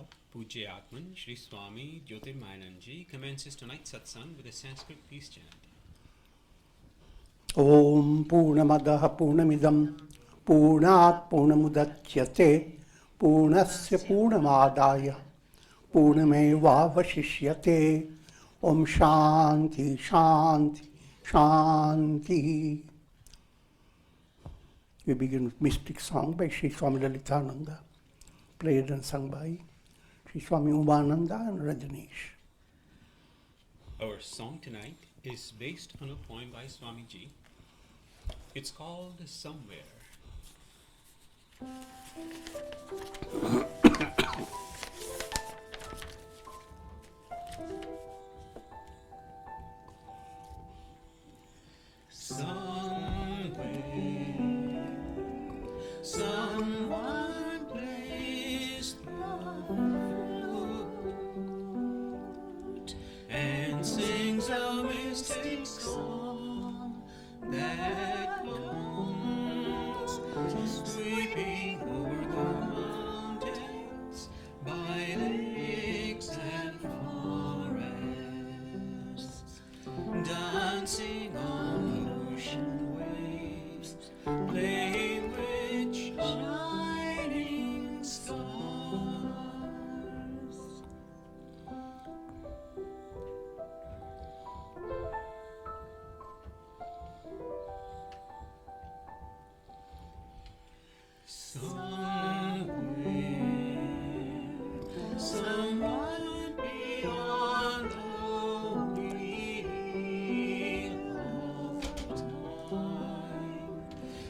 now, Atman Shri Swami Jyotirmayananda commences tonight's Satsang with a Sanskrit peace chant. Om Purnamadaha Purnamidam Purnat Purnamudachyate Purnasya Purnamadaya Purnameva Vashishyate. Om Shanti Shanti Shanti. We begin with mystic song by Sri Swami Lalitananda, played and sung by Sri Swami Umananda and Rajneesh. Our song tonight is based on a poem by Swami Ji. It's called Somewhere. Someone plays the flute and sings a mystic song that comes sweeping over the mountains, by lakes and forests, dancing on ocean waves, playing with shining stars. Somewhere, someone beyond the wheel of time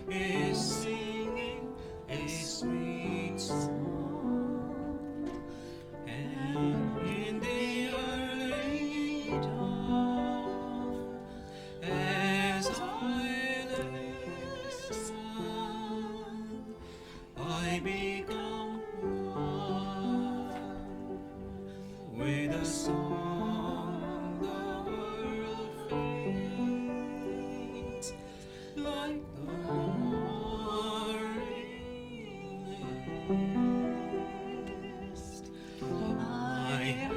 is singing a sweet song, and in the early dawn, as I listen, I become one with a song. The world fades like the morning mist. I am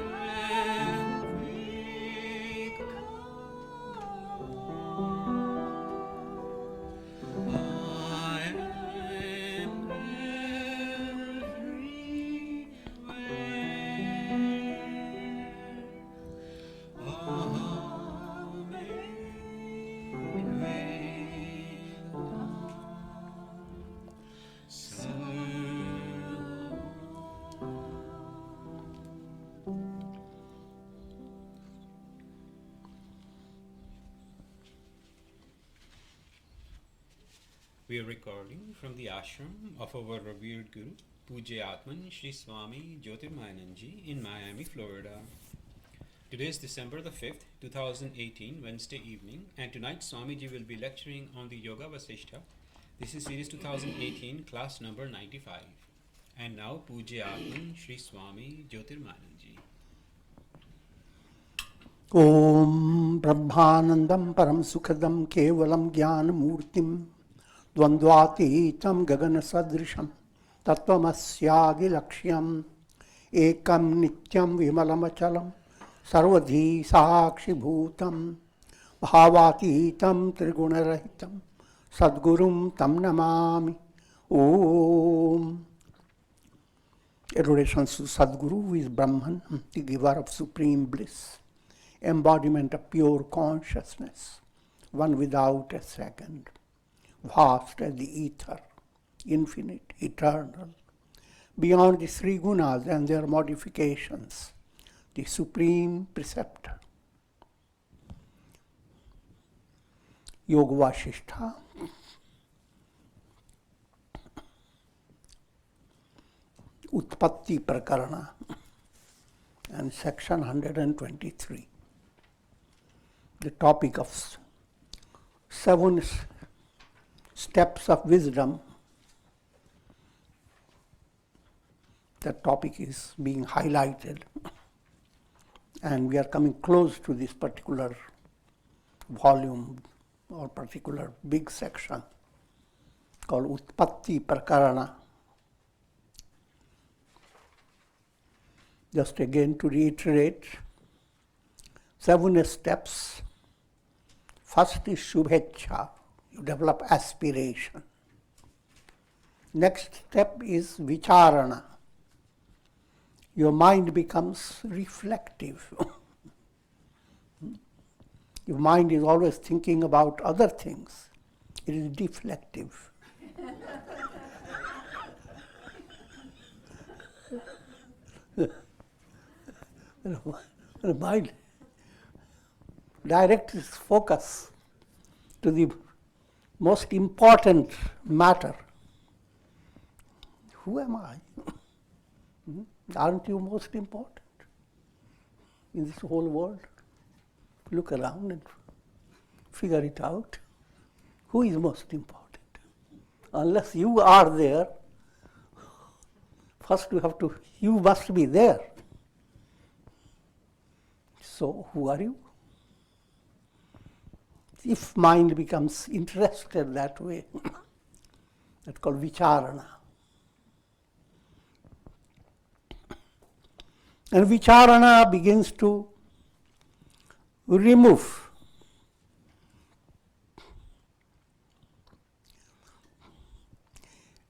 become. I am We are recording from the ashram of our revered Guru, Atman Shri Swami Jyotirmayananda in Miami, Florida. Today is December the 5th, 2018, Wednesday evening, and tonight Swami Ji will be lecturing on the Yoga Vasistha. This is series 2018, class number 95. And now Atman Shri Swami Jyotirmayananda. Om Brahmanandam Param Sukhadam Kevalam Jnanamurtim Dvandvatitam Gagana Sadrisham Tattvamasyaadi Lakshyam Ekam Nityam Vimalamachalam Sarvadhi Sakshi Bhutam Bhavatitam Trigunarahitam Sadgurum Tam Namami. Om. Adorations to Sadguru, who is Brahman, the giver of supreme bliss, embodiment of pure consciousness, one without a second, vast as the ether, infinite, eternal, beyond the three gunas and their modifications, the supreme preceptor. Yoga Vasistha, Utpatti Prakarana, and section 123. The topic of 7 steps of wisdom. That topic is being highlighted, and we are coming close to this particular volume or particular big section called Utpatti Prakarana. Just again to reiterate, 7 steps. First is Shubhecha. You develop aspiration. Next step is Vicharana. Your mind becomes reflective. Your mind is always thinking about other things. It is deflective. The mind directs its focus to the most important matter. Who am I? Aren't you most important in this whole world? Look around and figure it out. Who is most important? Unless you are there, first you must be there. So, who are you? If mind becomes interested that way, that's called Vicharana. And Vicharana begins to remove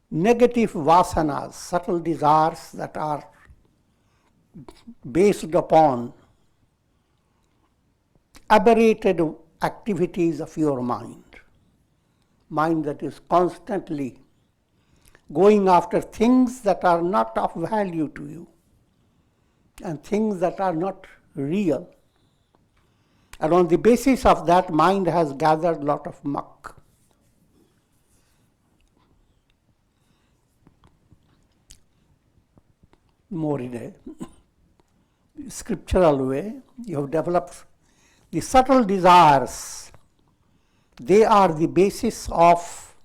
negative vasanas, subtle desires that are based upon aberrated activities of your mind that is constantly going after things that are not of value to you and things that are not real. And on the basis of that, mind has gathered a lot of muck. More in a scriptural way, you have developed the subtle desires. They are the basis of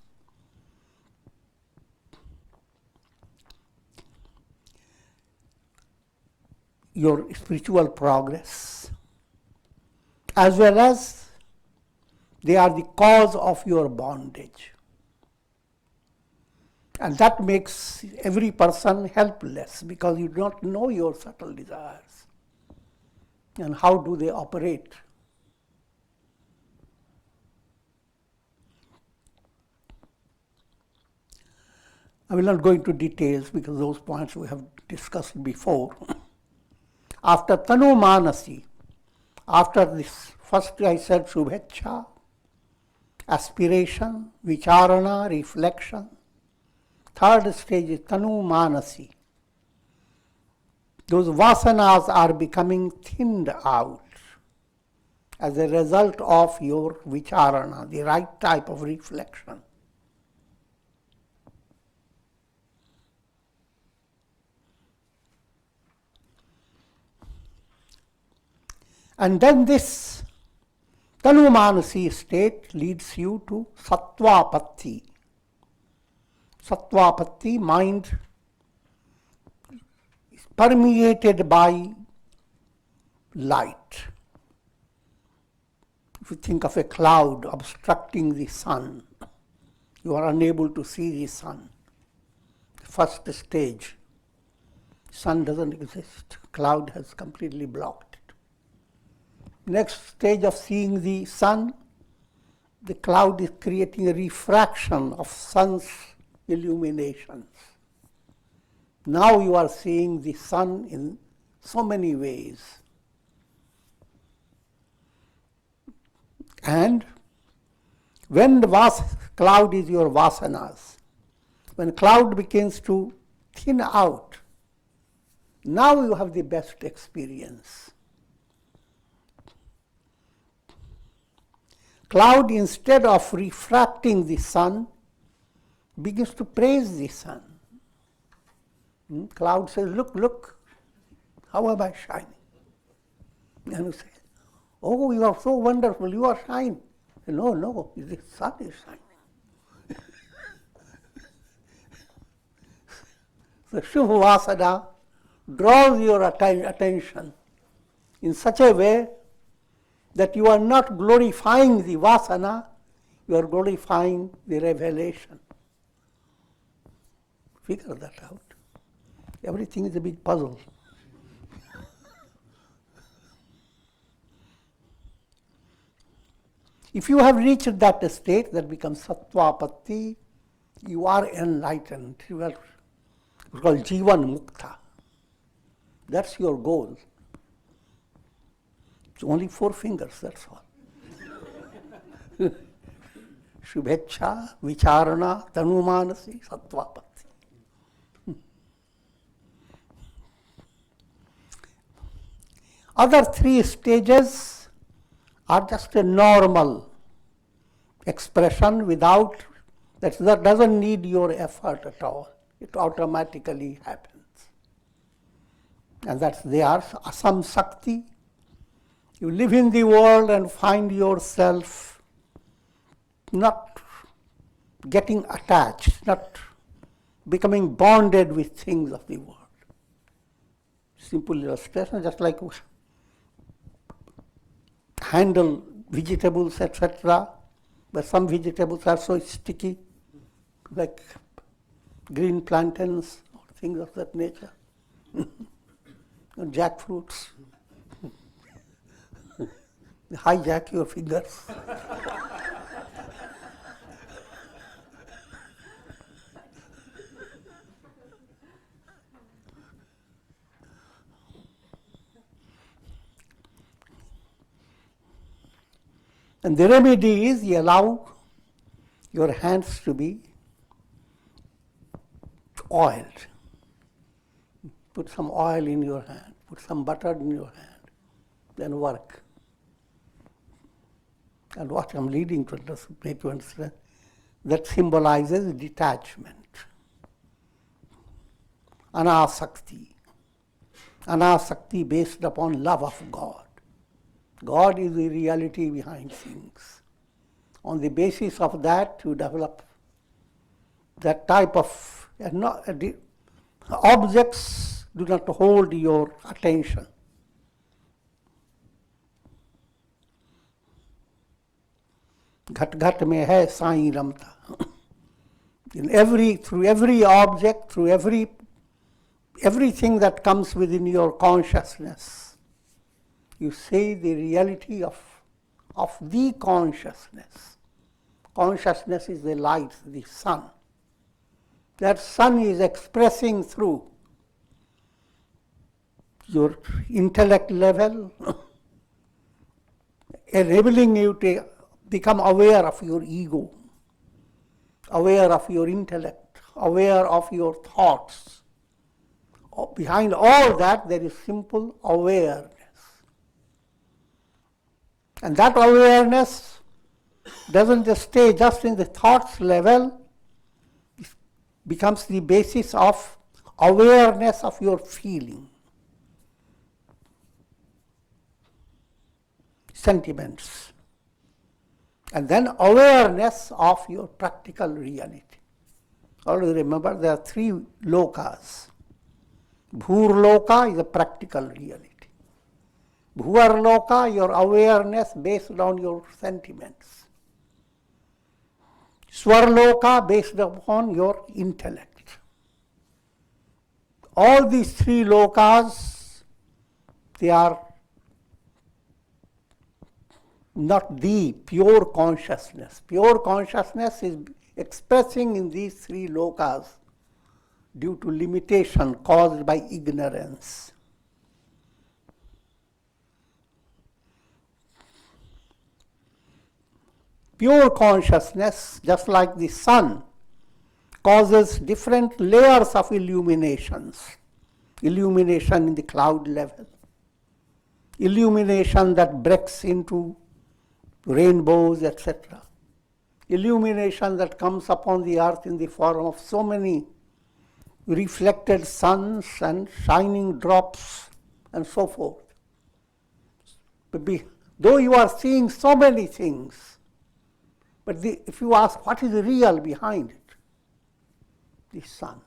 your spiritual progress, as well as they are the cause of your bondage. And that makes every person helpless because you do not know your subtle desires. And how do they operate? I will not go into details because those points we have discussed before. After Tanu Manasi, after this, first I said Shubhecha, aspiration, Vicharana, reflection. Third stage is Tanu Manasi. Those vasanas are becoming thinned out as a result of your Vicharana, the right type of reflection. And then this Tanumanasi state leads you to Sattvapatti. Sattvapatti, mind is permeated by light. If you think of a cloud obstructing the sun, you are unable to see the sun. First stage, sun doesn't exist. Cloud has completely blocked. Next stage of seeing the sun, the cloud is creating a refraction of sun's illuminations. Now you are seeing the sun in so many ways. And when the cloud is your vasanas, when cloud begins to thin out, now you have the best experience. Cloud, instead of refracting the sun, begins to praise the sun. Cloud says, look, look, how am I shining? And you say, oh, you are so wonderful, you are shining. No, no, the sun is shining. The Shubha Vasana draws your attention in such a way that you are not glorifying the Vasana, you are glorifying the revelation. Figure that out. Everything is a big puzzle. If you have reached that state, that becomes sattvapatti, you are enlightened. You are called jivan mukta. That's your goal. It's only 4 fingers, that's all. Shubhecha, vicharana, tanumanasi, sattvapatti. Other 3 stages are just a normal expression without, that doesn't need your effort at all. It automatically happens. And that's they are asam sakti. You live in the world and find yourself not getting attached, not becoming bonded with things of the world. Simple illustration, just like handle vegetables, etc. But some vegetables are so sticky, like green plantains, or things of that nature, jackfruits. Hijack your fingers. And the remedy is you allow your hands to be oiled. Put some oil in your hand, put some butter in your hand, then work. And what I'm leading to, just make you understand, that symbolizes detachment. Anasakti. Anasakti based upon love of God. God is the reality behind things. On the basis of that, you develop that type of objects do not hold your attention. Ghat ghat mein hai sai ramta. Through every object, through everything that comes within your consciousness, you see the reality of the consciousness. Consciousness is the light, the sun. That sun is expressing through your intellect level, enabling you to become aware of your ego, aware of your intellect, aware of your thoughts. Behind all that, there is simple awareness. And that awareness doesn't just stay just in the thoughts level, it becomes the basis of awareness of your feeling, sentiments, and then awareness of your practical reality. Always remember there are 3 lokas. Bhur loka is a practical reality. Bhuvar loka, your awareness based on your sentiments. Swar loka, based upon your intellect. All these 3 lokas, they are not the pure consciousness. Pure consciousness is expressing in these 3 lokas due to limitation caused by ignorance. Pure consciousness, just like the sun, causes different layers of illuminations. Illumination in the cloud level, illumination that breaks into rainbows, etc. Illumination that comes upon the earth in the form of so many reflected suns and shining drops and so forth. Though you are seeing so many things, but if you ask what is real behind it, the sun.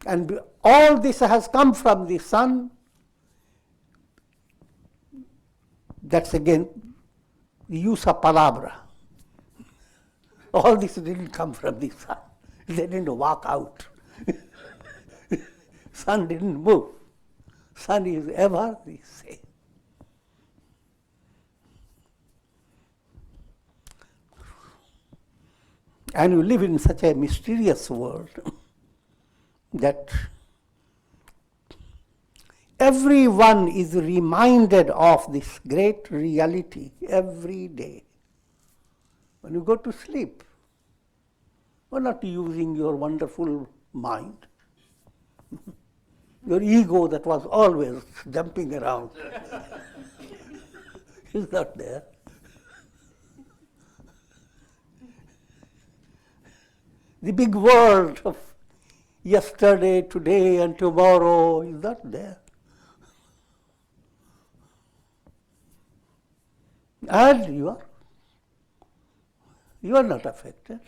And all this has come from the sun. That's again the use of palabra. All this didn't come from the sun. They didn't walk out. Sun didn't move. Sun is ever the same. And you live in such a mysterious world that everyone is reminded of this great reality every day. When you go to sleep, you're not using your wonderful mind. Your ego that was always jumping around is not there. The big world of yesterday, today, and tomorrow is not there. And you are not affected.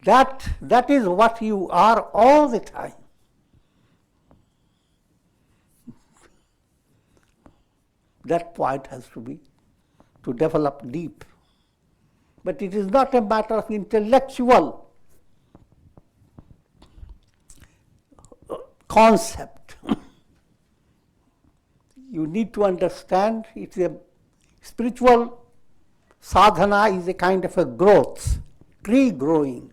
That is what you are all the time. That point has to develop deep. But it is not a matter of intellectual concept. You need to understand it's a spiritual sadhana is a kind of a growth, tree growing.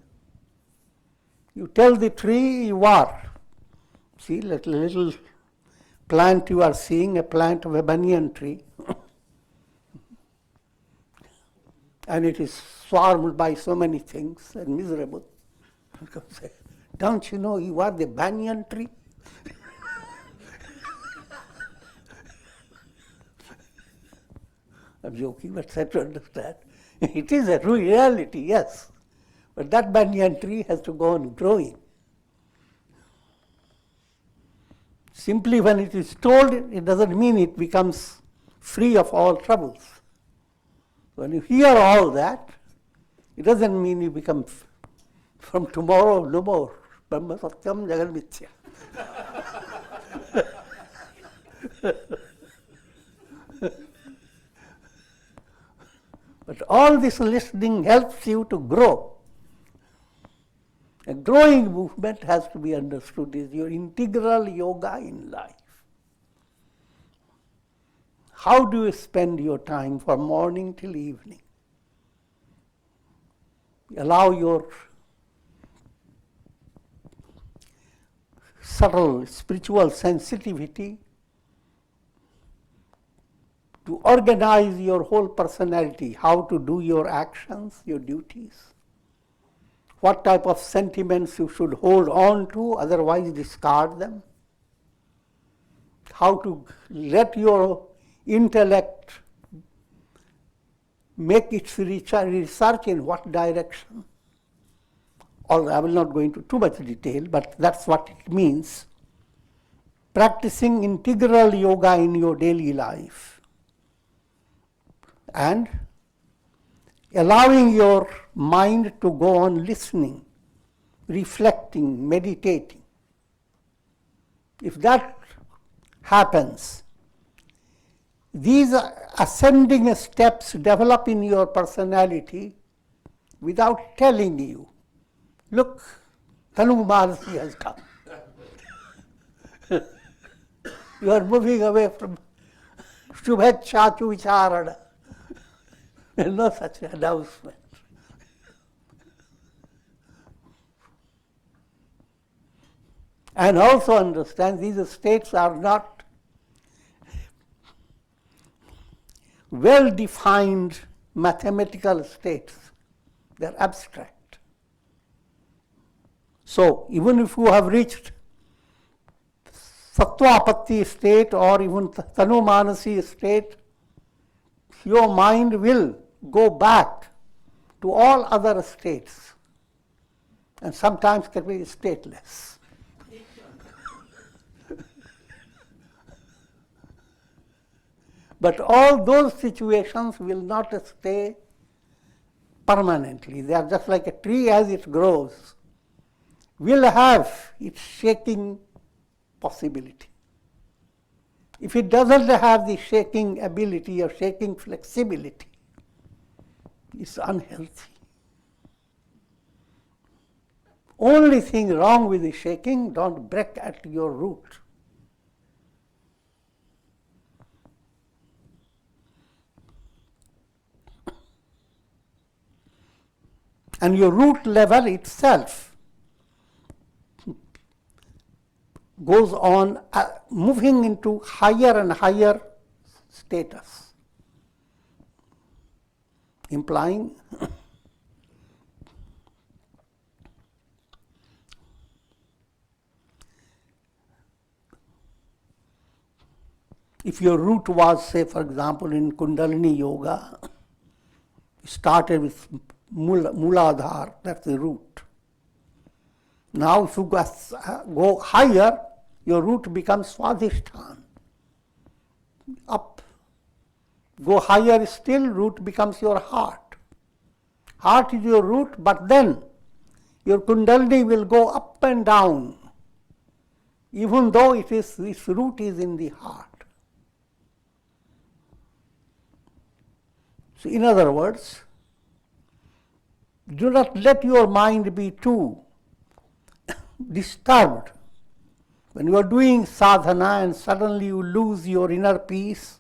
You tell the tree you are. See, little plant you are seeing, a plant of a banyan tree. And it is swarmed by so many things and miserable. Say, don't you know you are the banyan tree? I'm joking, but try to understand. It is a reality, yes. But that banyan tree has to go on growing. Simply when it is told, it doesn't mean it becomes free of all troubles. When you hear all that, it doesn't mean you become from tomorrow no more. Brahma Satyam Jagan Mithya. But all this listening helps you to grow. A growing movement has to be understood as your integral yoga in life. How do you spend your time from morning till evening? Allow your subtle spiritual sensitivity to organize your whole personality, how to do your actions, your duties, what type of sentiments you should hold on to, otherwise discard them, how to let your intellect make its research in what direction. Although I will not go into too much detail, but that's what it means. Practicing integral yoga in your daily life and allowing your mind to go on listening, reflecting, meditating. If that happens, these ascending steps develop in your personality without telling you. Look, Tanu Maharshi has come. You are moving away from Shubhecha to Vicharana. There is no such announcement. And also understand these states are not well-defined mathematical states. They are abstract. So even if you have reached Sattvapatti state or even Tanumanasi state, your mind will go back to all other states and sometimes can be stateless. But all those situations will not stay permanently. They are just like a tree as it grows, will have its shaking possibility. If it doesn't have the shaking ability or shaking flexibility, it's unhealthy. Only thing wrong with the shaking, don't break at your root. And your root level itself goes on moving into higher and higher status, implying if your root was, say, for example, in Kundalini Yoga, started with Muladhara, that's the root. Now if you go higher, your root becomes Svadhisthana. Up. Go higher still, root becomes your heart. Heart is your root, but then your Kundalini will go up and down, even though its root is in the heart. So in other words, do not let your mind be too disturbed. When you are doing sadhana and suddenly you lose your inner peace,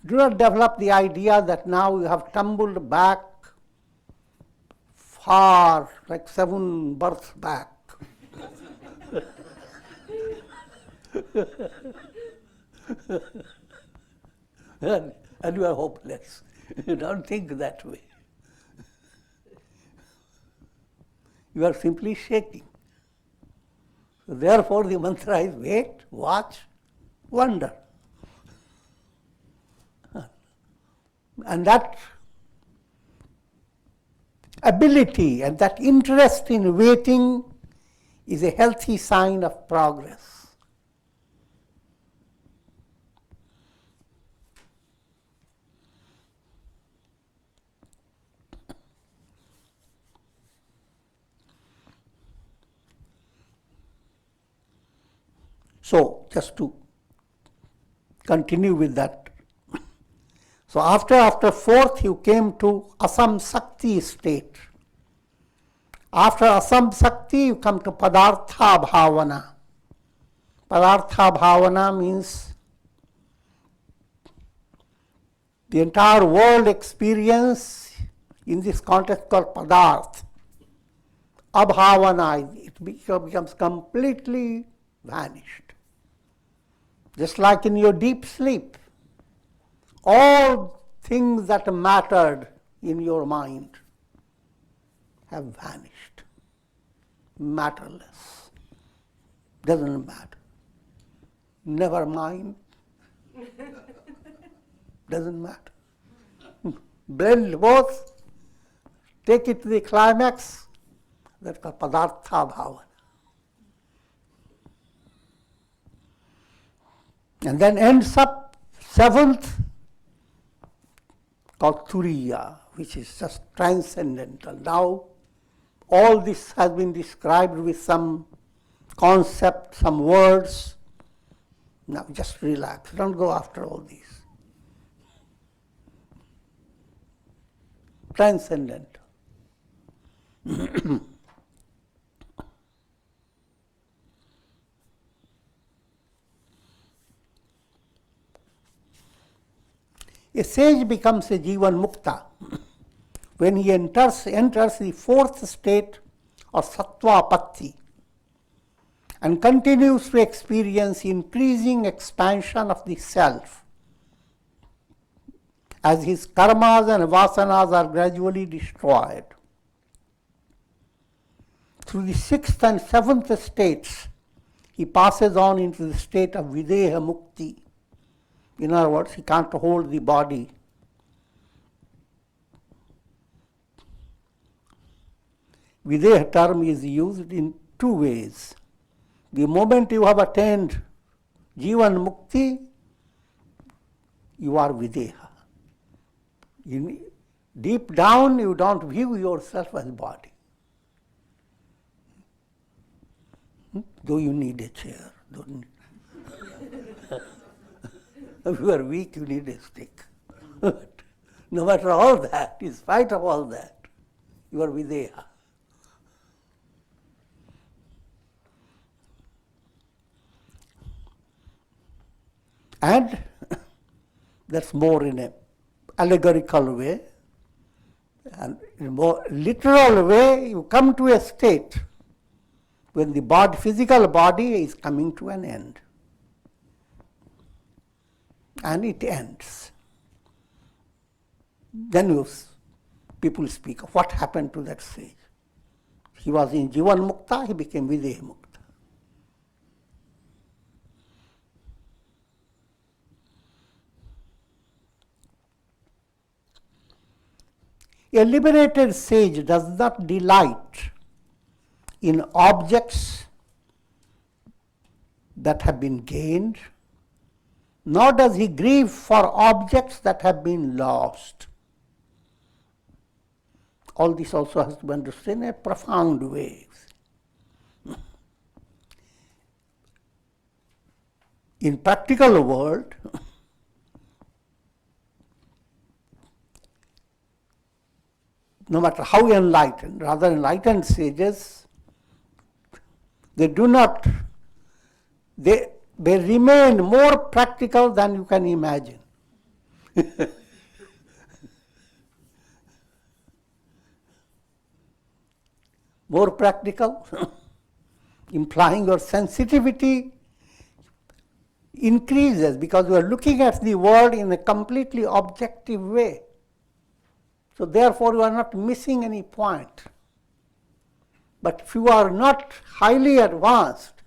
do not develop the idea that now you have tumbled back far, like 7 births back. And you are hopeless. You don't think that way. You are simply shaking. So therefore the mantra is wait, watch, wonder. And that ability and that interest in waiting is a healthy sign of progress. So, just to continue with that. So after fourth, you came to asamsakti state. After asamsakti, you come to padartha bhavana. Padartha bhavana means the entire world experience in this context called padarth. Abhavana, it becomes completely vanished. Just like in your deep sleep, all things that mattered in your mind have vanished. Matterless. Doesn't matter. Never mind. Doesn't matter. Blend both, take it to the climax, that's called padartha bhavana. And then ends up seventh, called turiya, which is just transcendental. Now, all this has been described with some concept, some words. Now, just relax. Don't go after all these. Transcendental. A sage becomes a jivan mukta when he enters the fourth state of sattva patti and continues to experience increasing expansion of the self as his karmas and vasanas are gradually destroyed. Through the sixth and seventh states, he passes on into the state of videha mukti. In other words, he can't hold the body. Videha term is used in two ways. The moment you have attained jivan mukti, you are videha. Deep down, you don't view yourself as body. Though you need a chair. If you are weak, you need a stick. No matter all that, in spite of all that, you are videha. And that's more in an allegorical way. And in a more literal way, you come to a state when the body, physical body is coming to an end. And it ends. Then people speak of what happened to that sage. He was in Jivan Mukta, he became Videha Mukta. A liberated sage does not delight in objects that have been gained, nor does he grieve for objects that have been lost. All this also has to be understood in a profound way. In practical world, no matter how enlightened, rather enlightened sages, they remain more practical than you can imagine. More practical, implying your sensitivity increases because you are looking at the world in a completely objective way. So therefore you are not missing any point. But if you are not highly advanced,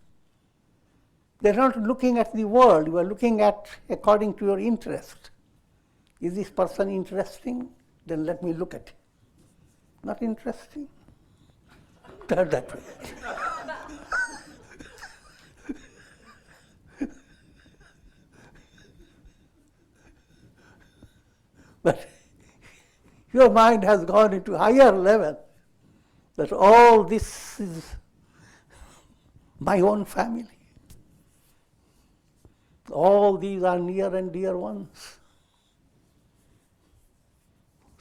they are not looking at the world, you are looking at according to your interest. Is this person interesting? Then let me look at it. Not interesting? Turn that way. But your mind has gone into higher level, that all this is my own family. All these are near and dear ones.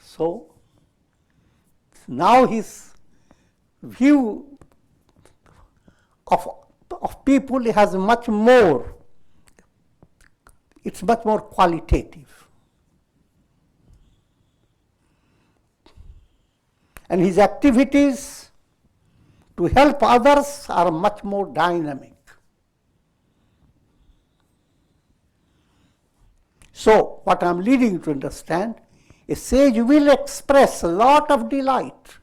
So, now his view of people has much more, it's much more qualitative. And his activities to help others are much more dynamic. So, what I am leading to understand, a sage will express a lot of delight.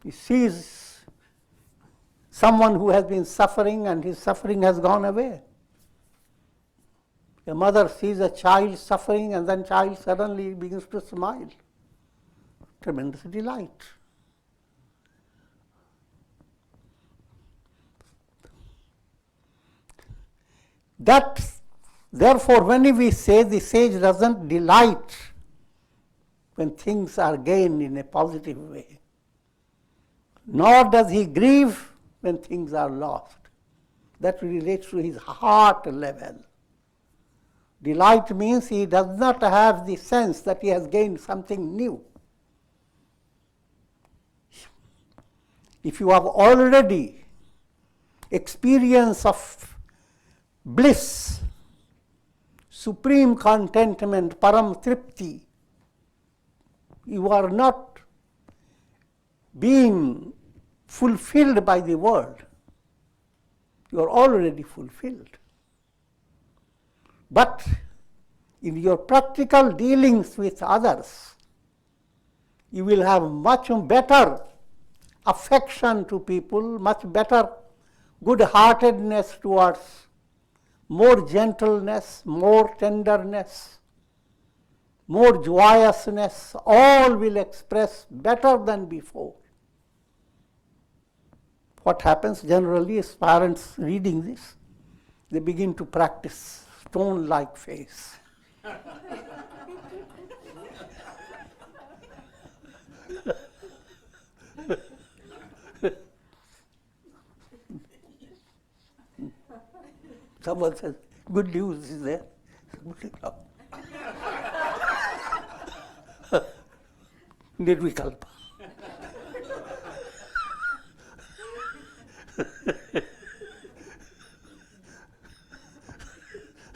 He sees someone who has been suffering and his suffering has gone away. A mother sees a child suffering and then child suddenly begins to smile. Tremendous delight. Therefore, when we say the sage doesn't delight when things are gained in a positive way, nor does he grieve when things are lost. That relates to his heart level. Delight means he does not have the sense that he has gained something new. If you have already experience of bliss, supreme contentment, param tripti, you are not being fulfilled by the world. You are already fulfilled. But in your practical dealings with others, you will have much better affection to people, much better good-heartedness towards, more gentleness, more tenderness, more joyousness, all will express better than before. What happens generally is parents reading this, they begin to practice stone-like face. Someone says, good news is there. Nirvikalpa.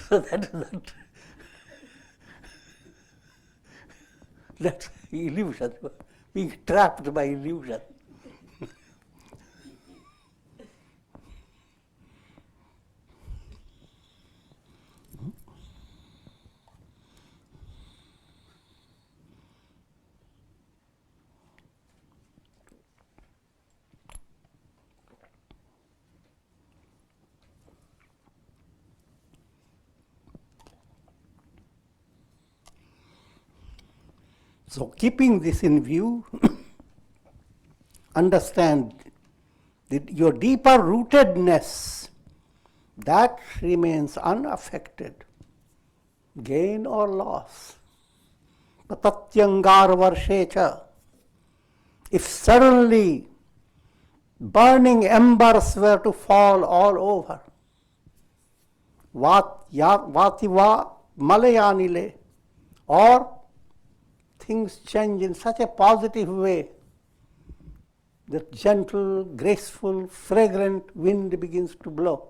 So that is That's illusion, being trapped by illusion. So keeping this in view, understand that your deeper rootedness, that remains unaffected, gain or loss. Patatyangar varshecha. If suddenly burning embers were to fall all over, vativa malayanile, or things change in such a positive way that gentle, graceful, fragrant wind begins to blow.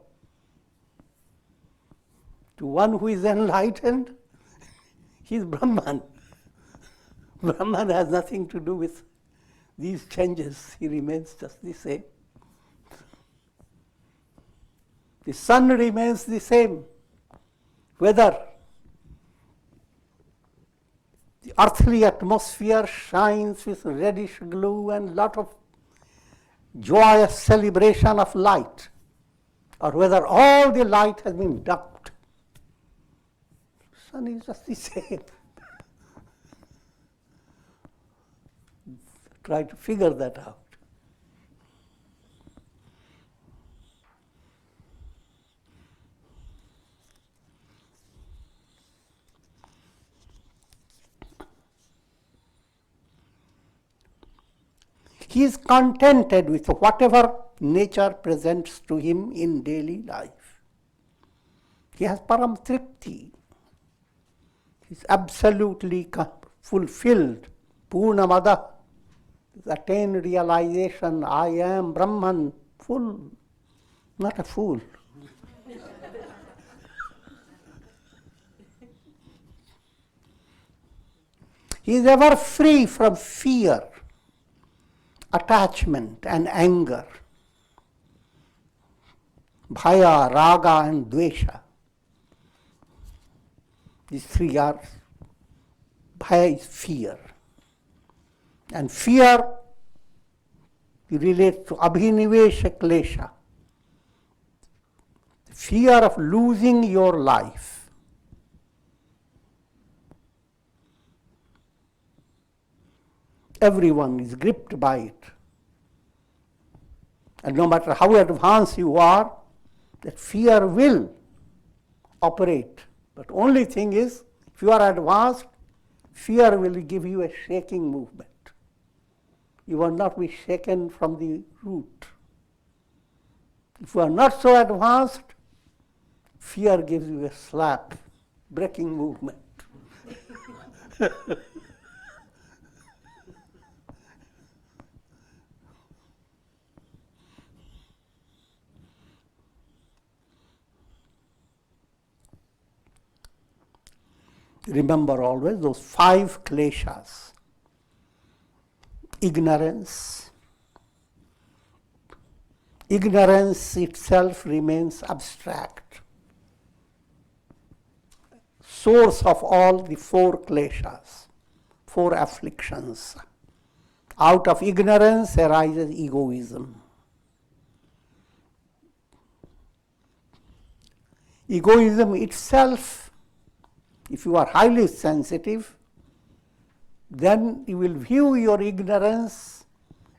To one who is enlightened, he is Brahman. Brahman has nothing to do with these changes. He remains just the same. The sun remains the same. Whether the earthly atmosphere shines with reddish glow and lot of joyous celebration of light, or whether all the light has been ducked, sun is just the same. Try to figure that out. He is contented with whatever nature presents to him in daily life. He has param tripti. He is absolutely fulfilled. Purnamada. Attained realization, I am Brahman, full, not a fool. He is ever free from fear, attachment and anger, bhaya, raga and dvesha. These three are, bhaya is fear. And fear relates to abhinivesha klesha, fear of losing your life. Everyone is gripped by it. And no matter how advanced you are, that fear will operate. But only thing is, if you are advanced, fear will give you a shaking movement. You will not be shaken from the root. If you are not so advanced, fear gives you a slap, breaking movement. Remember always those 5 kleshas. Ignorance. Ignorance itself remains abstract. Source of all the 4 kleshas, 4 afflictions. Out of ignorance arises egoism. Egoism itself, if you are highly sensitive, then you will view your ignorance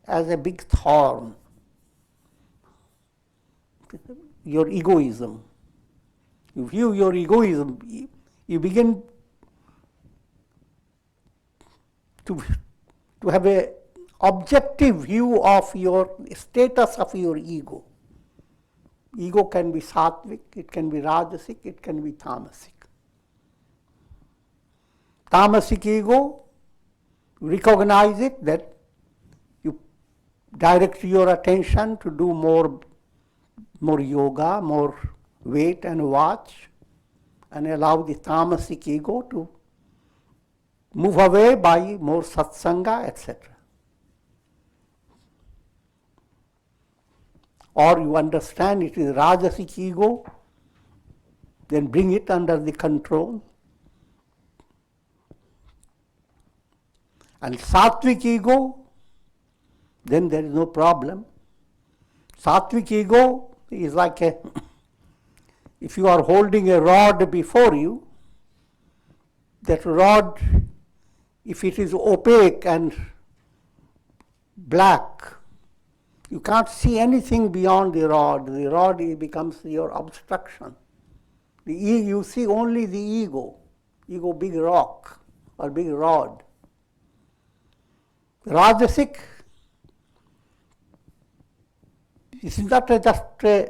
as a big thorn. Your egoism. You view your egoism, you begin to have an objective view of your status of your ego. Ego can be sattvic, it can be rajasic, it can be tamasic. Tamasic ego, recognize it, that you direct your attention to do more yoga, more wait and watch, and allow the tamasic ego to move away by more satsanga, etc. Or you understand it is rajasic ego, then bring it under the control. And sattvic ego, then there is no problem. Sattvic ego is like if you are holding a rod before you, that rod, if it is opaque and black, you can't see anything beyond the rod. The rod becomes your obstruction. You see only the ego, big rock or big rod. Rajasic is not just an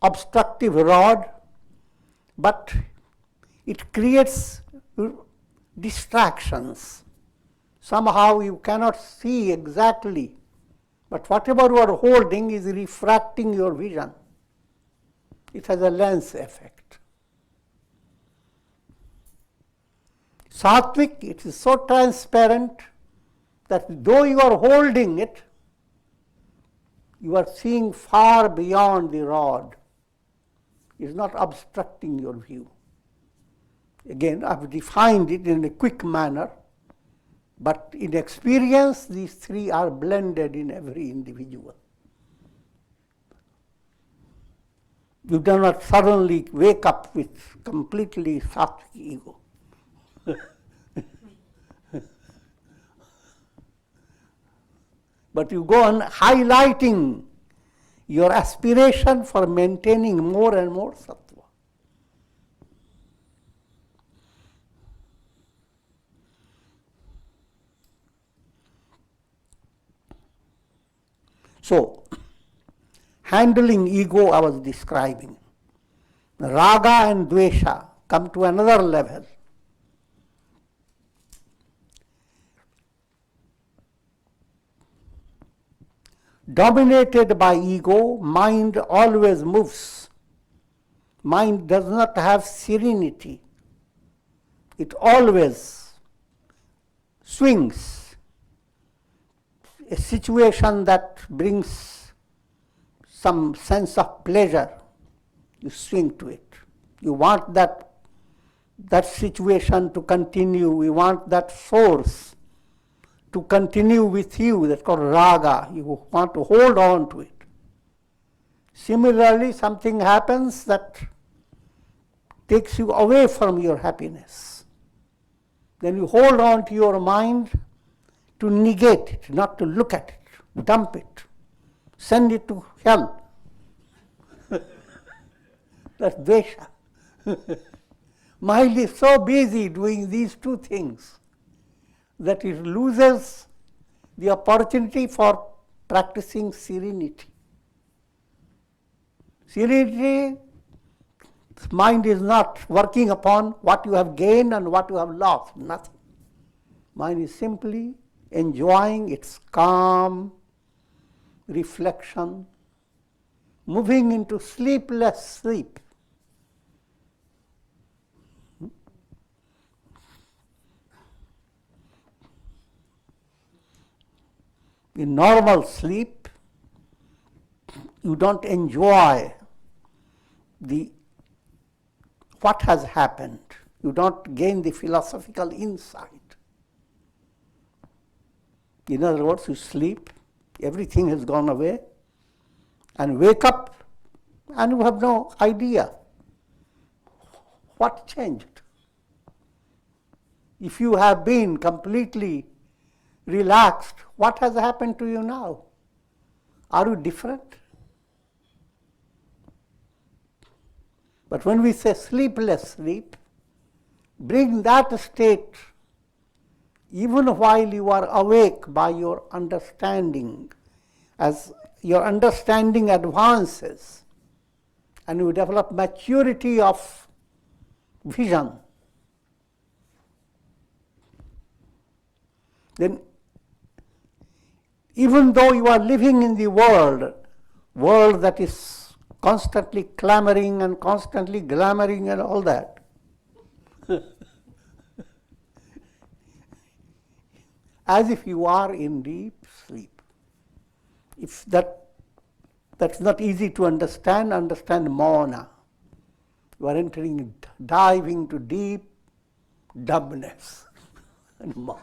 obstructive rod, but it creates distractions. Somehow you cannot see exactly, but whatever you are holding is refracting your vision. It has a lens effect. Sattvic, it is so transparent that though you are holding it, you are seeing far beyond the rod. It is not obstructing your view. Again, I have defined it in a quick manner, but in experience, these three are blended in every individual. You do not suddenly wake up with completely sattvic ego. But you go on highlighting your aspiration for maintaining more and more sattva. So, handling ego I was describing. Raga and dvesha come to another level. Dominated by ego, mind always moves. Mind does not have serenity. It always swings. A situation that brings some sense of pleasure, you swing to it. You want that situation to continue. You want that force to continue with you. That's called raga. You want to hold on to it. Similarly, something happens that takes you away from your happiness. Then you hold on to your mind to negate it, not to look at it, dump it, send it to hell. That's dvesha. Mind is so busy doing these two things that it loses the opportunity for practicing serenity. Serenity, mind is not working upon what you have gained and what you have lost, nothing. Mind is simply enjoying its calm reflection, moving into sleepless sleep. In normal sleep, you don't enjoy what has happened. You don't gain the philosophical insight. In other words, you sleep, everything has gone away, and wake up, and you have no idea what changed. If you have been completely relaxed, what has happened to you now? Are you different? But when we say sleepless sleep, bring that state even while you are awake by your understanding. As your understanding advances and you develop maturity of vision, then even though you are living in the world that is constantly clamoring and constantly glamoring and all that, as if you are in deep sleep. If that's not easy to understand mauna. You are entering, diving to deep dumbness and mauna.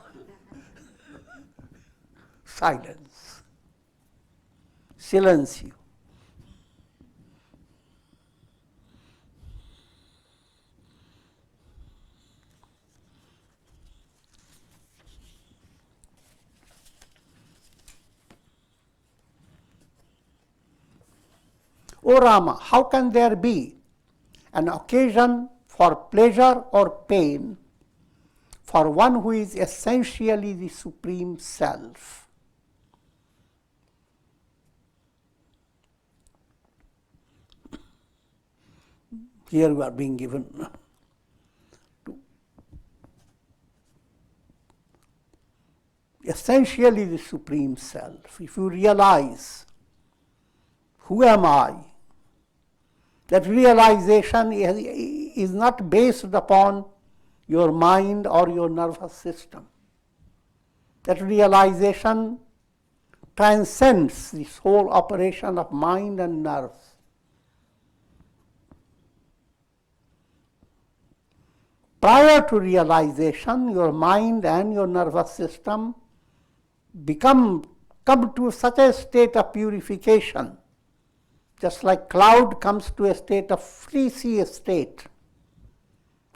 Silence. Silencio. O Rama, how can there be an occasion for pleasure or pain for one who is essentially the Supreme Self? Here we are being given to essentially the Supreme Self. If you realize, who am I? That realization is not based upon your mind or your nervous system. That realization transcends this whole operation of mind and nerves. Prior to realization, your mind and your nervous system come to such a state of purification, just like cloud comes to a state of fleecy state,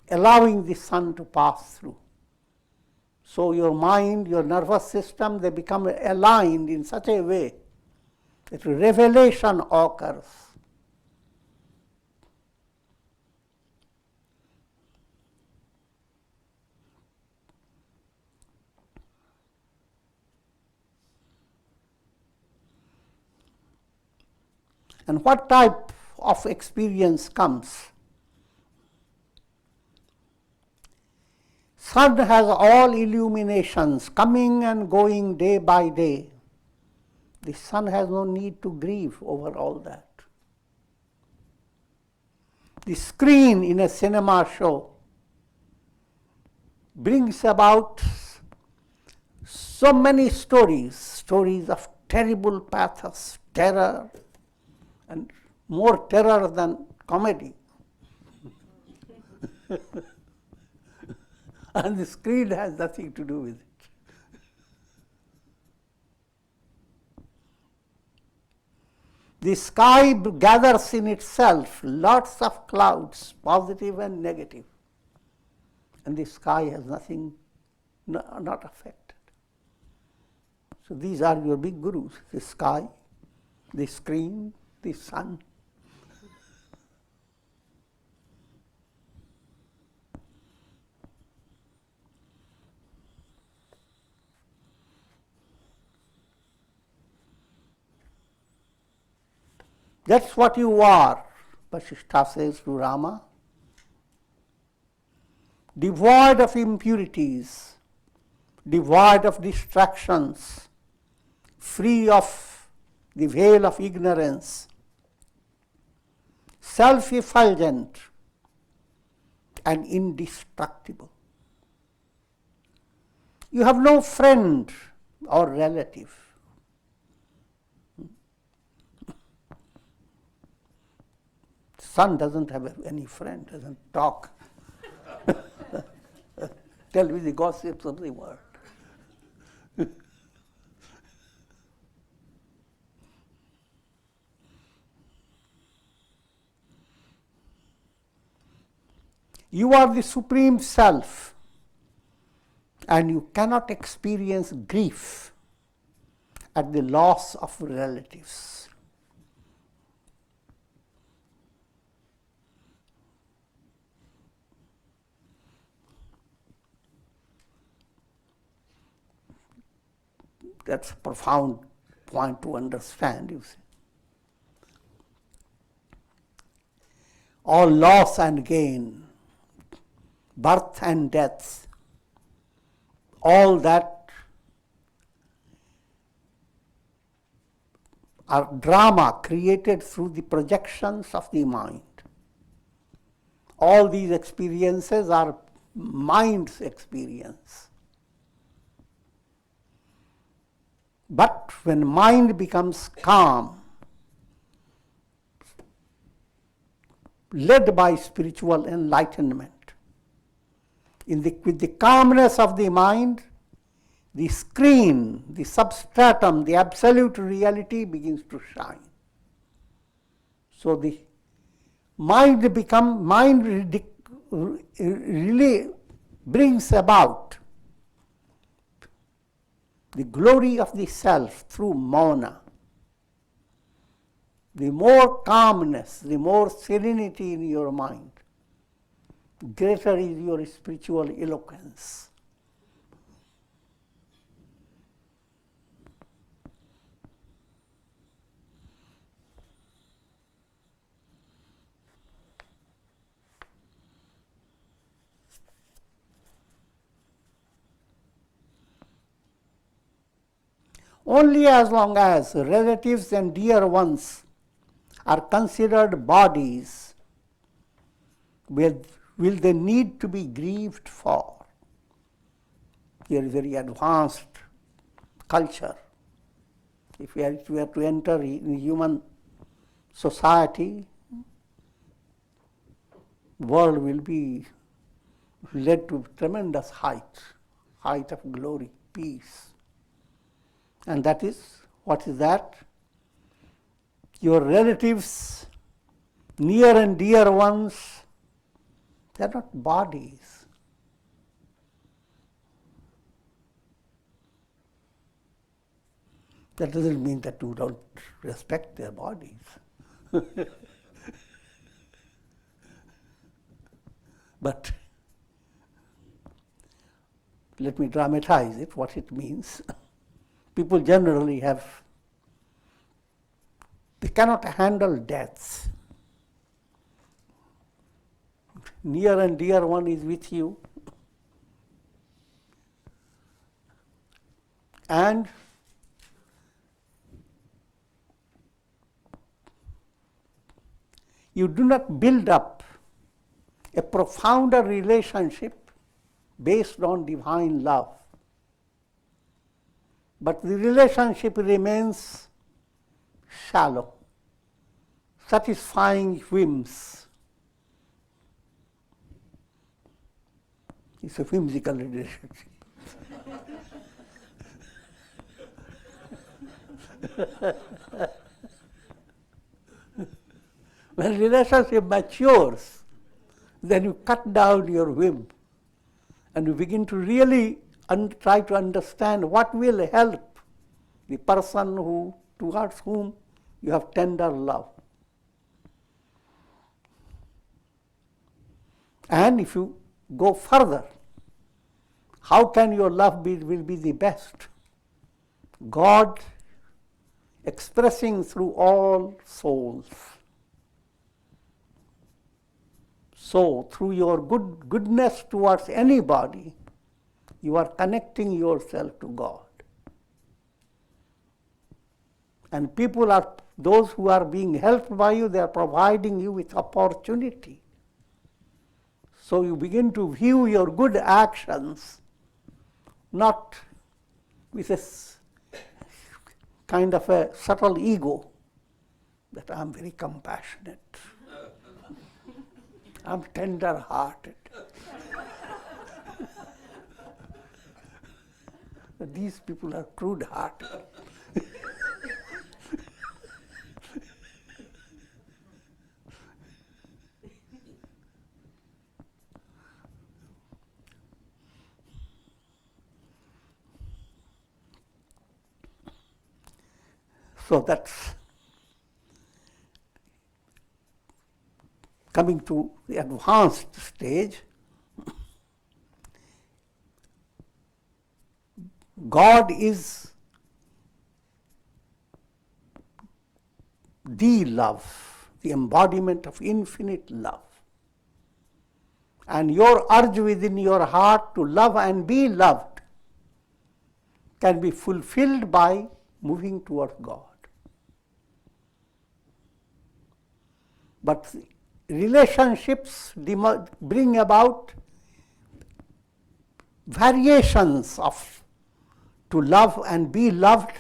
allowing the sun to pass through. So your mind, your nervous system, they become aligned in such a way that revelation occurs. And what type of experience comes? Sun has all illuminations coming and going day by day. The sun has no need to grieve over all that. The screen in a cinema show brings about so many stories of terrible pathos, terror, and more terror than comedy. And the screen has nothing to do with it. The sky gathers in itself lots of clouds, positive and negative. And the sky has nothing, not affected. So these are your big gurus, the sky, the screen, the sun. That's what you are, Vasistha says to Rama. Devoid of impurities, devoid of distractions, free of the veil of ignorance, self-effulgent and indestructible. You have no friend or relative. Sun doesn't have any friend, doesn't talk. Tell me the gossips of the world. You are the Supreme Self, and you cannot experience grief at the loss of relatives. That's a profound point to understand, you see. All loss and gain, birth and death, all that are drama created through the projections of the mind. All these experiences are mind's experience. But when mind becomes calm, led by spiritual enlightenment, with the calmness of the mind, the screen, the substratum, the absolute reality begins to shine. So the mind really brings about the glory of the self through mana. The more calmness, the more serenity in your mind, greater is your spiritual eloquence. Only as long as relatives and dear ones are considered bodies will they need to be grieved for. Here is very advanced culture. If we are to enter in human society, the world will be led to tremendous height of glory, peace. And that is, what is that? Your relatives, near and dear ones, they are not bodies. That doesn't mean that you don't respect their bodies. But let me dramatize it, what it means. People generally they cannot handle death. Near and dear one is with you, and you do not build up a profounder relationship based on divine love. But the relationship remains shallow, satisfying whims. It's a whimsical relationship. When relationship matures, then you cut down your whim and you begin to really try to understand what will help the person towards whom you have tender love. And if you go further, how can your love will be the best? God expressing through all souls. So, through your goodness towards anybody, you are connecting yourself to God. And people are, those who are being helped by you, they are providing you with opportunity. So you begin to view your good actions not with a kind of a subtle ego that I am very compassionate, I am tender-hearted. These people are crude-hearted. So that's coming to the advanced stage. God is the love, the embodiment of infinite love. And your urge within your heart to love and be loved can be fulfilled by moving towards God. But relationships bring about variations of to love and be loved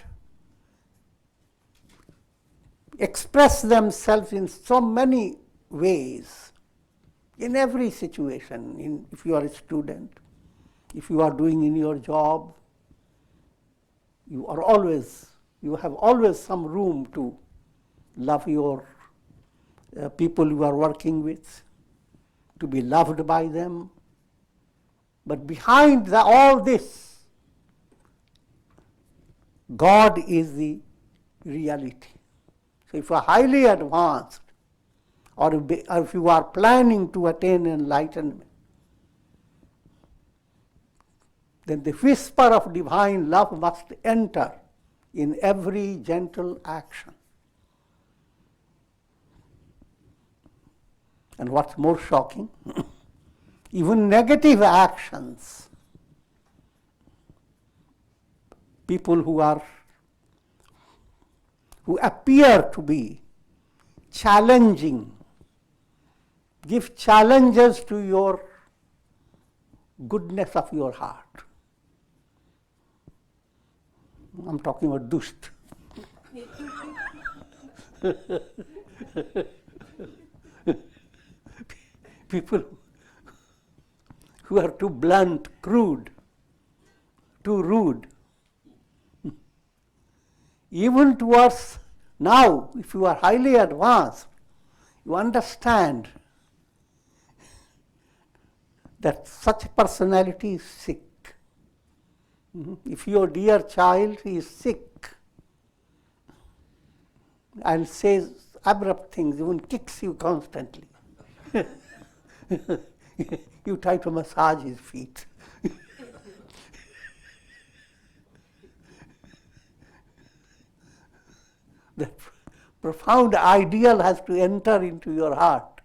express themselves in so many ways, in every situation. If you are a student, if you are doing in your job, you have always some room to love your people you are working with, to be loved by them. But behind all this, God is the reality. So if you are highly advanced, or if you are planning to attain enlightenment, then the whisper of divine love must enter in every gentle action. And what's more shocking, even negative actions, people who appear to be challenging, give challenges to your goodness of your heart. I'm talking about dusht. People who are too blunt, crude, too rude. Even towards now, if you are highly advanced, you understand that such personality is sick. If your dear child is sick and says abrupt things, even kicks you constantly, you try to massage his feet. That profound ideal has to enter into your heart,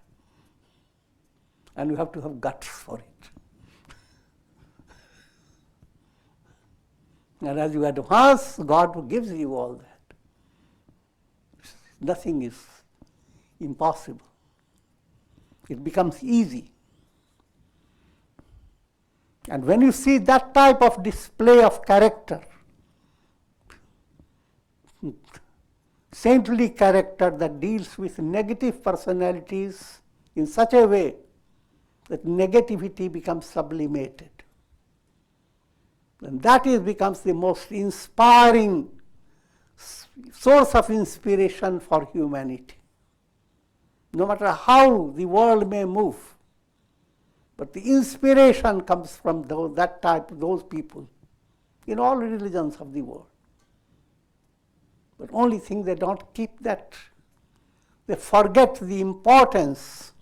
and you have to have guts for it. And as you advance, God gives you all that. Nothing is impossible. It becomes easy. And when you see that type of display of character, saintly character that deals with negative personalities in such a way that negativity becomes sublimated. And that becomes the most inspiring source of inspiration for humanity. No matter how the world may move, but the inspiration comes from those people in all religions of the world. But only thing they don't keep that. They forget the importance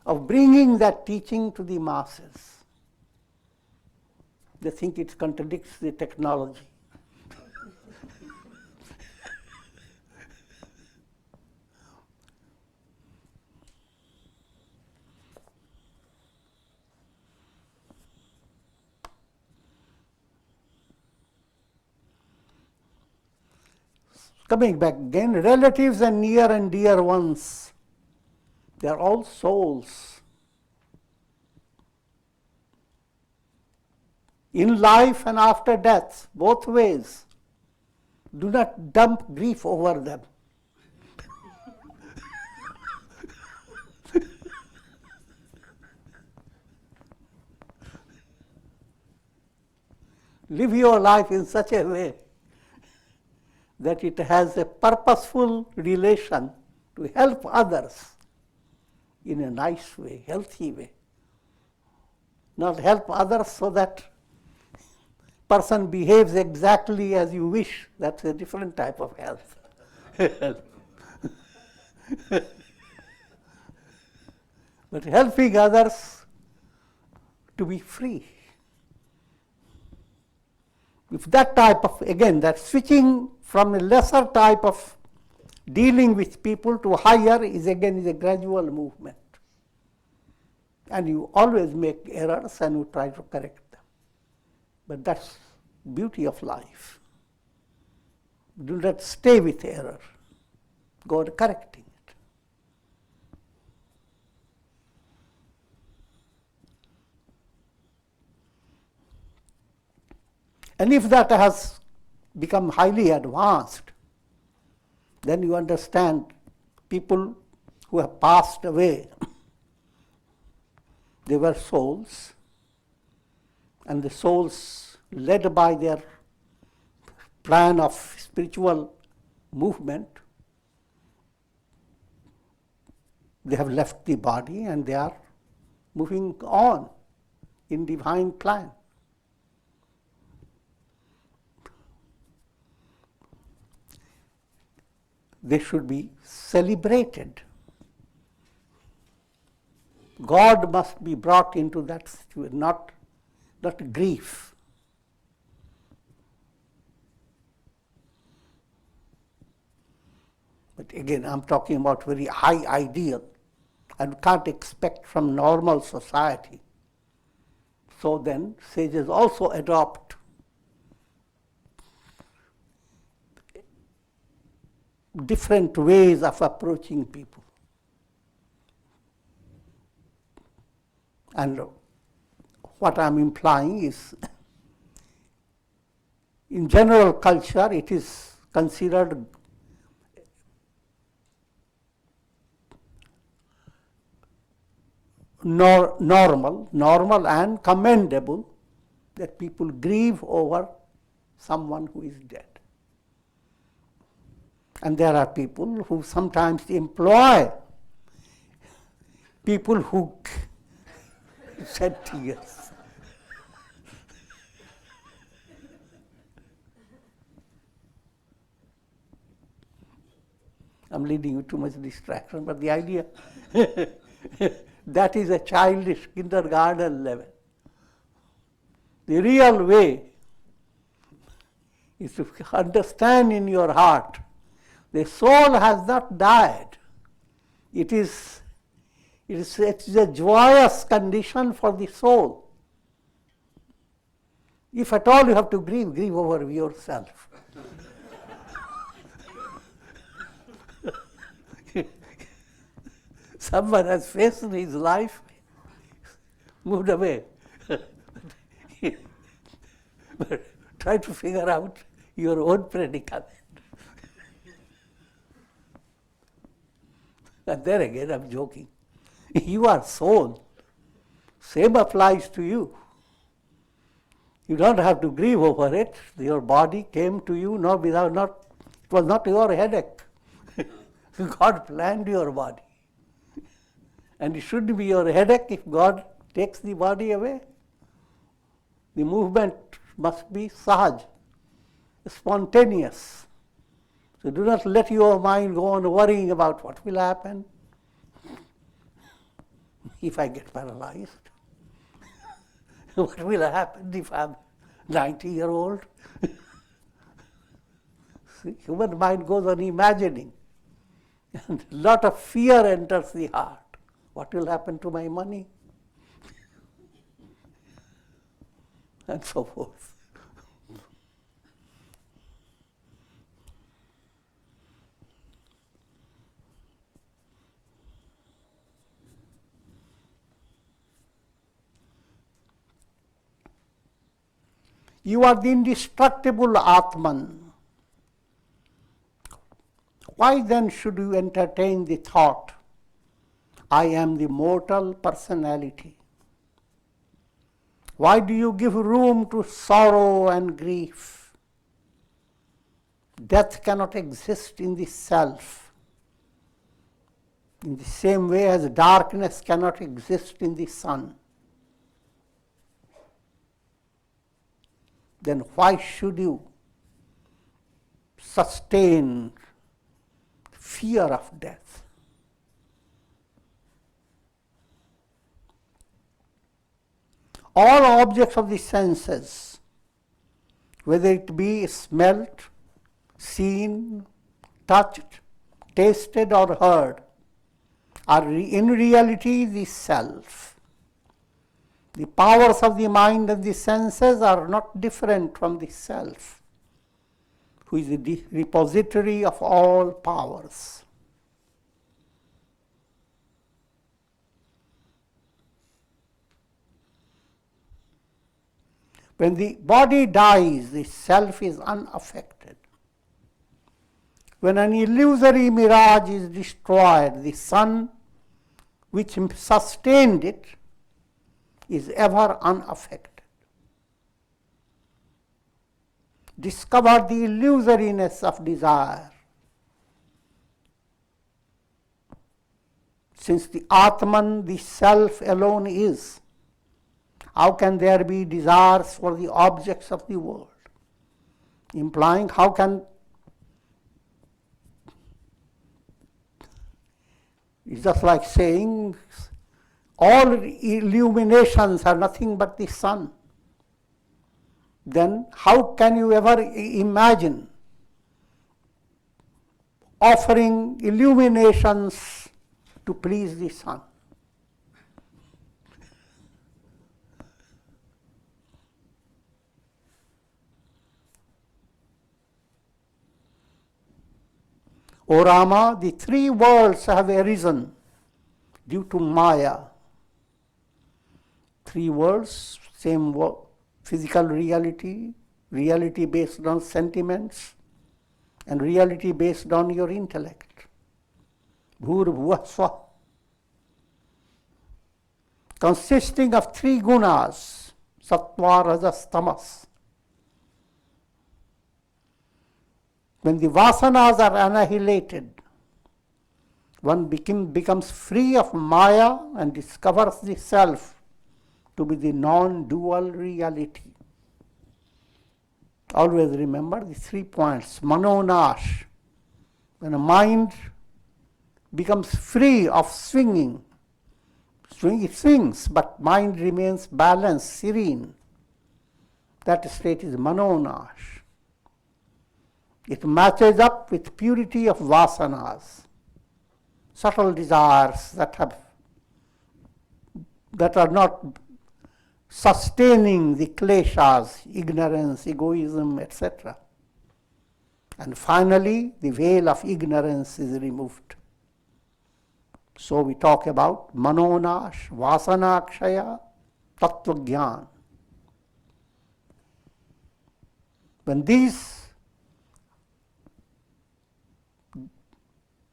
of bringing that teaching to the masses. They think it contradicts the technology. Coming back again, relatives and near and dear ones, they are all souls. In life and after death, both ways, do not dump grief over them. Live your life in such a way that it has a purposeful relation to help others in a nice way, healthy way. Not help others so that person behaves exactly as you wish. That's a different type of health. But helping others to be free. If that type of, again, that switching from a lesser type of dealing with people to higher is a gradual movement. And you always make errors and you try to correct them. But that's beauty of life. Do not stay with error. Go on correcting it. And if that has become highly advanced, then you understand people who have passed away, they were souls, and the souls, led by their plan of spiritual movement, they have left the body and they are moving on in divine plan. They should be celebrated. God must be brought into that situation, not grief. But again, I'm talking about very high ideal, and can't expect from normal society. So then, sages also adopt different ways of approaching people. And what I'm implying is, in general culture, it is considered normal and commendable that people grieve over someone who is dead. And there are people who sometimes employ people who shed tears. I'm leading you too much distraction, but the idea that is a childish kindergarten level. The real way is to understand in your heart the soul has not died. It is a joyous condition for the soul. If at all you have to grieve, grieve over yourself. Someone has faced his life, moved away. But try to figure out your own predicament. And there again, I'm joking. You are soul. Same applies to you. You don't have to grieve over it. Your body came to you, it was not your headache. God planned your body. And it shouldn't be your headache if God takes the body away. The movement must be sahaj, spontaneous. So do not let your mind go on worrying about what will happen if I get paralyzed. What will happen if I'm 90-year-old? See, human mind goes on imagining. And a lot of fear enters the heart. What will happen to my money? And so forth. You are the indestructible Atman. Why then should you entertain the thought, I am the mortal personality? Why do you give room to sorrow and grief? Death cannot exist in the self, in the same way as darkness cannot exist in the sun. Then why should you sustain fear of death? All objects of the senses, whether it be smelt, seen, touched, tasted or heard, are in reality the self. The powers of the mind and the senses are not different from the self, who is the repository of all powers. When the body dies, the self is unaffected. When an illusory mirage is destroyed, the sun which sustained it is ever unaffected. Discover the illusoriness of desire. Since the Atman, the self alone is, how can there be desires for the objects of the world? Implying how can, it's just like saying all illuminations are nothing but the sun. Then how can you ever imagine offering illuminations to please the sun? O Rama, the three worlds have arisen due to Maya. Three worlds, same word. Physical reality, reality based on sentiments, and reality based on your intellect. Bhur Swa. Consisting of three gunas, sattva, rajas, tamas. When the vasanas are annihilated, one becomes free of Maya and discovers the self to be the non-dual reality. Always remember the 3 points. Manonash. When a mind becomes free of swinging, it swings, but mind remains balanced, serene. That state is manonash. It matches up with purity of vasanas, subtle desires that are not sustaining the kleshas, ignorance, egoism, etc. And finally, the veil of ignorance is removed. So we talk about manonash, vasanakshaya, tattva-jnana. When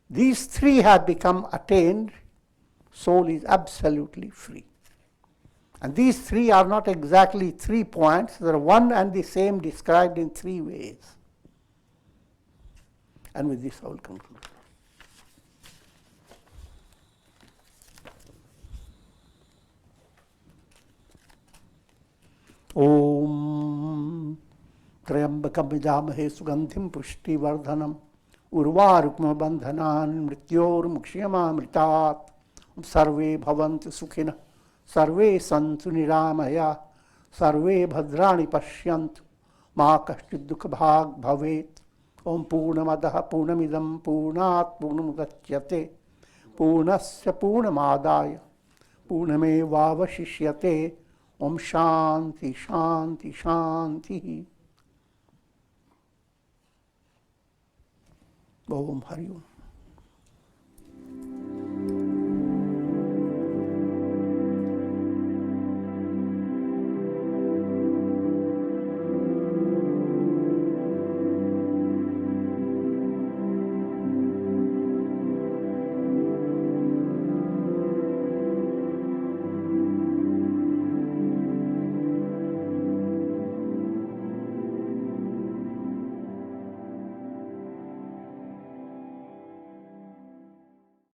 these three have become attained, soul is absolutely free. And these three are not exactly 3 points, they are one and the same described in 3 ways. And with this I will conclude. Om Trayambakam Vijamahe Sugandhim Pushti Vardhanam Urvarukma Bandhanan Mrityor Mukshiyama Mritat Sarve Bhavantu Sukhina Sarve Santu Niramaya Sarve Bhadrani Pashyantu Ma Kashchid Dukha Bhag Bhavet Om Purnamadaha Purnamidam Purnat Purnamudachyate Purnasya Purnamadaya Purnamevavashishyate Om Shanti Shanti Shanti Om Hari Om.